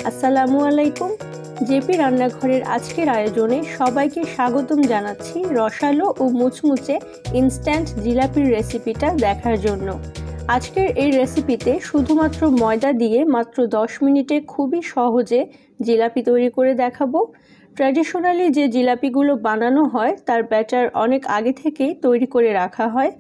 আসসালামু আলাইকুম। জেপি রান্নাঘরের আজকের আয়োজনে সবাইকে স্বাগতম জানাচ্ছি রসালো ও মুচমুচে ইনস্ট্যান্ট জিলাপির রেসিপিটা দেখার জন্য। আজকের এই রেসিপিতে শুধুমাত্র ময়দা দিয়ে মাত্র 10 মিনিটে খুবই সহজে জিলাপি তৈরি করে দেখাবো। ট্র্যাডিশনালি যে জিলাপিগুলো বানানো হয় তার ব্যাটার অনেক আগে থেকেই তৈরি করে রাখা হয়,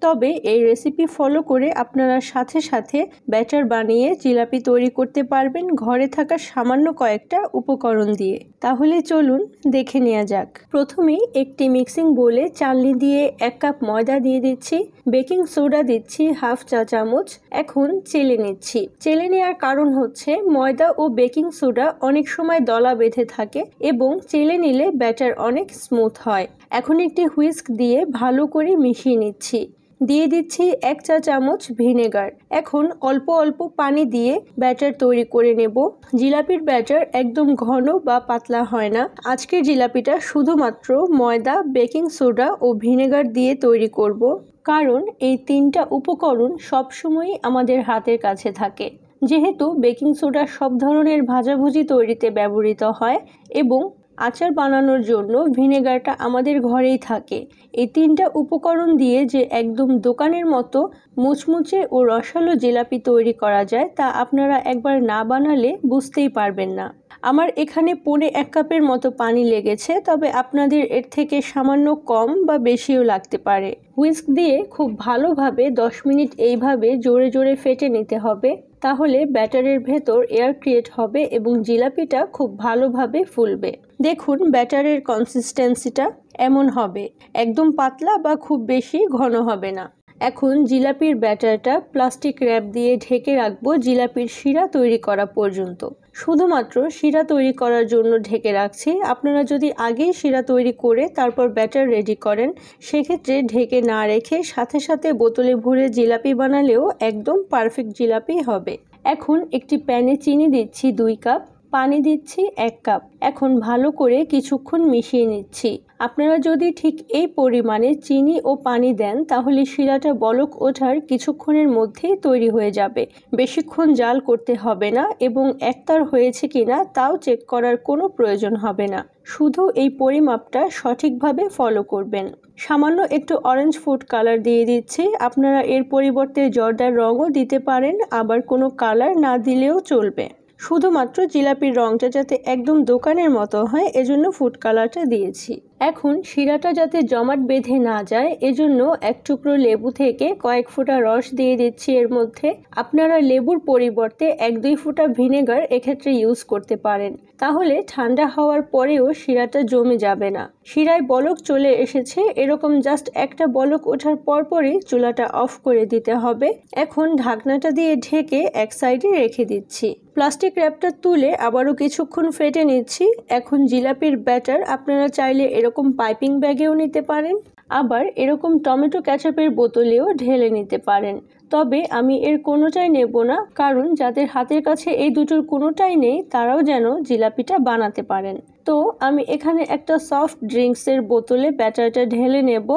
তবে এই রেসিপি ফলো করে আপনারা সাথে সাথে ব্যাটার বানিয়ে জিলাপি তৈরি করতে পারবেন ঘরে থাকা সামান্য কয়েকটা উপকরণ দিয়ে। তাহলে চলুন দেখে নেওয়া যাক। প্রথমেই একটি মিক্সিং বোলে চালনি দিয়ে 1 কাপ ময়দা দিয়ে দিচ্ছি, বেকিং সোডা দিচ্ছি হাফ চা চামচ। এখন চেলে নিচ্ছি। চেলে নেওয়ার কারণ হচ্ছে ময়দা ও বেকিং সোডা অনেক সময় দলা বেঁধে থাকে এবং চেলে নিলে ব্যাটার অনেক স্মুথ হয়। এখন একটি হুইস্ক দিয়ে ভালো করে মিশিয়ে নিচ্ছি। দিয়ে দিচ্ছি 1 চা চামচ ভিনেগার। এখন অল্প অল্প পানি দিয়ে ব্যাটার তৈরি করে নেব। জিলাপির ব্যাটার একদম ঘন বা পাতলা হয় না। আজকের জিলাপিটা শুধুমাত্র ময়দা, বেকিং সোডা ও ভিনেগার দিয়ে তৈরি করব, কারণ এই 3টা উপকরণ সবসময়ই আমাদের হাতের কাছে থাকে। যেহেতু বেকিং সোডা সব ধরনের ভাজাভুজি তৈরিতে ব্যবহৃত হয় এবং আচার বানানোর জন্য ভিনেগারটা আমাদের ঘরেই থাকে, এই 3টা উপকরণ দিয়ে যে একদম দোকানের মতো মুচমুচে ও রসালো জিলাপি তৈরি করা যায় তা আপনারা একবার না বানালে বুঝতেই পারবেন না। আমার এখানে 1.5 কাপের মতো পানি লেগেছে, তবে আপনাদের এর থেকে সামান্য কম বা বেশিও লাগতে পারে। হুইস্ক দিয়ে খুব ভালোভাবে 10 মিনিট এইভাবে জোরে জোরে ফেটে নিতে হবে, তাহলে ব্যাটারের ভেতর এয়ার ক্রিয়েট হবে এবং জিলাপিটা খুব ভালোভাবে ফুলবে। দেখুন ব্যাটারের কনসিস্টেন্সিটা এমন হবে, একদম পাতলা বা খুব বেশি ঘন হবে না। এখন জিলাপির ব্যাটারটা প্লাস্টিক র্যাপ দিয়ে ঢেকে রাখবো জিলাপির শিরা তৈরি করা পর্যন্ত। শুধুমাত্র শিরা তৈরি করার জন্য ঢেকে রাখছি। আপনারা যদি আগেই শিরা তৈরি করে তারপর ব্যাটার রেডি করেন, সেক্ষেত্রে ঢেকে না রেখে সাথে সাথে বোতলে ভরে জিলাপি বানালেও একদম পারফেক্ট জিলাপি হবে। এখন একটি প্যানে চিনি দিচ্ছি 2 কাপ, পানি দিচ্ছি 1 কাপ। এখন ভালো করে কিছুক্ষণ মিশিয়ে নিচ্ছি। আপনারা যদি ঠিক এই পরিমাণে চিনি ও পানি দেন তাহলে শিরাটা বলক ওঠার কিছুক্ষণের মধ্যেই তৈরি হয়ে যাবে। বেশিক্ষণ জাল করতে হবে না এবং একতার হয়েছে কিনা তাও চেক করার কোনো প্রয়োজন হবে না। শুধু এই পরিমাপটা সঠিকভাবে ফলো করবেন। সামান্য একটু অরেঞ্জ ফুড কালার দিয়ে দিচ্ছি। আপনারা এর পরিবর্তে জর্দার রঙও দিতে পারেন, আবার কোনো কালার না দিলেও চলবে। শুধুমাত্র জিলাপির রংটা যাতে একদম দোকানের মতো হয় এজন্য ফুড কালারটা দিয়েছি। এখন শিরাটা যাতে জমাট বেঁধে না যায় এজন্য 1 টুকরো লেবু থেকে কয়েক ফোঁটা রস দিয়ে দিচ্ছি এর মধ্যে। আপনারা লেবুর পরিবর্তে 1-2 ফোঁটা ভিনেগার এক্ষেত্রে ইউজ করতে পারেন, তাহলে ঠান্ডা হওয়ার পরেও শিরাটা জমে যাবে না। শিরায় বলক চলে এসেছে, এরকম জাস্ট একটা বলক ওঠার পরপরই চুলাটা অফ করে দিতে হবে। এখন ঢাকনাটা দিয়ে ঢেকে এক সাইডে রেখে দিচ্ছি। প্লাস্টিক র্যাপটা তুলে আবারও কিছুক্ষণ ফেটে নিচ্ছি। এখন জিলাপির ব্যাটার আপনারা চাইলে এরকম পাইপিং ব্যাগেও নিতে পারেন, আবার এরকম টমেটো ক্যাচাপের বোতলেও ঢেলে নিতে পারেন। তবে আমি এর কোনোটাই নেব না, কারণ যাদের হাতের কাছে এই দুটোর কোনোটাই নেই তারাও যেন জিলাপিটা বানাতে পারেন। তো আমি এখানে একটা সফট ড্রিঙ্কসের বোতলে ব্যাটারটা ঢেলে নেব।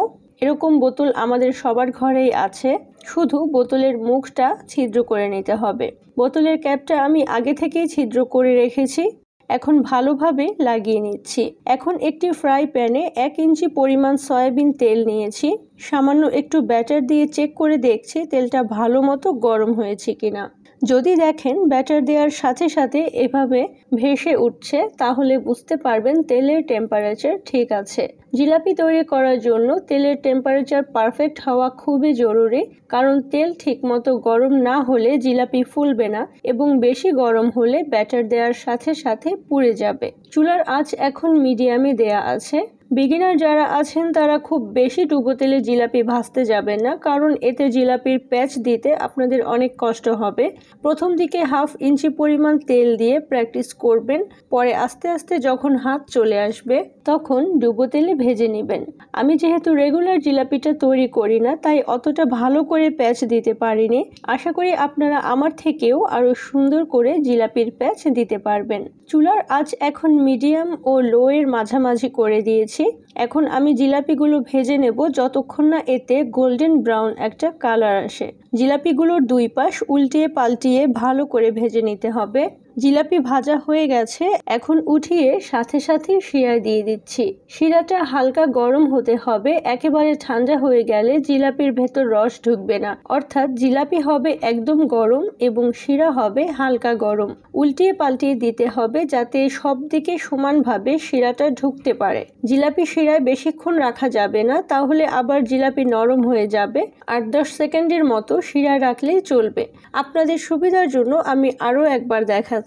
এরকম বোতল আমাদের সবার ঘরেই আছে, শুধু বোতলের মুখটা ছিদ্র করে নিতে হবে। বোতলের ক্যাপটা আমি আগে থেকেই ছিদ্র করে রেখেছি, এখন ভালোভাবে লাগিয়ে নিচ্ছি। এখন একটি ফ্রাই প্যানে 1 ইঞ্চি পরিমাণ সয়াবিন তেল নিয়েছি। সামান্য একটু ব্যাটার দিয়ে চেক করে দেখছি তেলটা ভালো মতো গরম হয়েছে কিনা। যদি দেখেন ব্যাটার দেওয়ার সাথে সাথে এভাবে ভেসে উঠছে তাহলে বুঝতে পারবেন তেলের টেম্পারেচার ঠিক আছে। জিলাপি তৈরি করার জন্য তেলের টেম্পারেচার পারফেক্ট হওয়া খুবই জরুরি, কারণ তেল ঠিকমতো গরম না হলে জিলাপি ফুলবে না এবং বেশি গরম হলে ব্যাটার দেওয়ার সাথে সাথে পুড়ে যাবে। চুলার আঁচ এখন মিডিয়ামে দেয়া আছে। বিগিনার যারা আছেন তারা খুব বেশি ডুবো তেলে জিলাপি ভাজতে যাবেন না, কারণ এতে জিলাপির প্যাচ দিতে আপনাদের অনেক কষ্ট হবে। প্রথম দিকে 1/2 ইঞ্চি পরিমাণ তেল দিয়ে প্র্যাকটিস করবেন, পরে আস্তে আস্তে যখন হাত চলে আসবে তখন ডুবো তেলে ভেজে নেবেন। আমি যেহেতু রেগুলার জিলাপিটা তৈরি করি না তাই অতটা ভালো করে প্যাচ দিতে পারিনি। আশা করি আপনারা আমার থেকেও আরো সুন্দর করে জিলাপির প্যাচ দিতে পারবেন। চুলার আঁচ এখন মিডিয়াম ও লো এর মাঝামাঝি করে দিয়েছি। এখন আমি জিলাপিগুলো ভেজে নেব যতক্ষণ না এতে গোল্ডেন ব্রাউন একটা কালার আসে। জিলাপিগুলোর দুই পাশ উল্টিয়ে পাল্টিয়ে ভালো করে ভেজে নিতে হবে। জিলাপি ভাজা হয়ে গেছে, এখন উঠিয়ে সাথে সাথে শিরা দিয়ে দিচ্ছি। শিরাটা হালকা গরম হতে হবে, একেবারে ঠান্ডা হয়ে গেলে জিলাপির ভেতর রস ঢুকবে না, অর্থাৎ জিলাপি হবে একদম গরম এবং শিরা হবে হালকা গরম। উল্টিয়ে পাল্টিয়ে দিতে হবে যাতে সব দিকে সমানভাবে শিরাটা ঢুকতে পারে। জিলাপি শিরায় বেশিক্ষণ রাখা যাবে না, তাহলে আবার জিলাপি নরম হয়ে যাবে। 8-10 সেকেন্ডের মতো শিরা রাখলেই চলবে। আপনাদের সুবিধার জন্য আমি আরও একবার দেখাচ্ছি।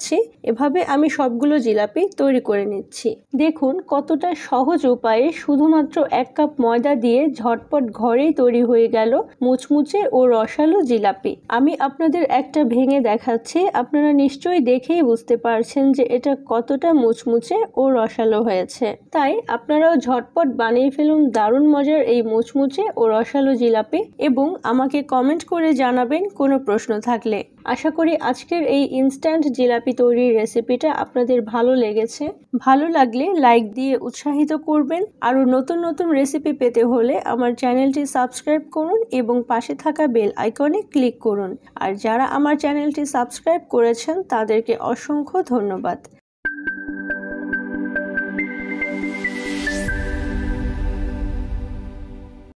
এভাবে আমি সবগুলো জিলাপি তৈরি করে নিচ্ছি। দেখুন কতটা সহজ উপায়ে শুধুমাত্র 1 কাপ ময়দা দিয়ে ঝটপট ঘরেই তৈরি হয়ে গেল মুচমুচে ও রসালো জিলাপি। আমি আপনাদের একটা ভেঙে দেখাচ্ছি, আপনারা নিশ্চয়ই দেখেই বুঝতে পারছেন যে এটা কতটা মুচমুচে ও রসালো হয়েছে। তাই আপনারাও ঝটপট বানিয়ে ফেলুন দারুণ মজার এই মুচমুচে ও রসালো জিলাপি এবং আমাকে কমেন্ট করে জানাবেন কোনো প্রশ্ন থাকলে। আশা করি আজকের এই ইনস্ট্যান্ট জিলাপি তৈরির রেসিপিটা আপনাদের ভালো লেগেছে। ভালো লাগলে লাইক দিয়ে উৎসাহিত করবেন। আরও নতুন নতুন রেসিপি পেতে হলে আমার চ্যানেলটি সাবস্ক্রাইব করুন এবং পাশে থাকা বেল আইকনে ক্লিক করুন। আর যারা আমার চ্যানেলটি সাবস্ক্রাইব করেছেন তাদেরকে অসংখ্য ধন্যবাদ।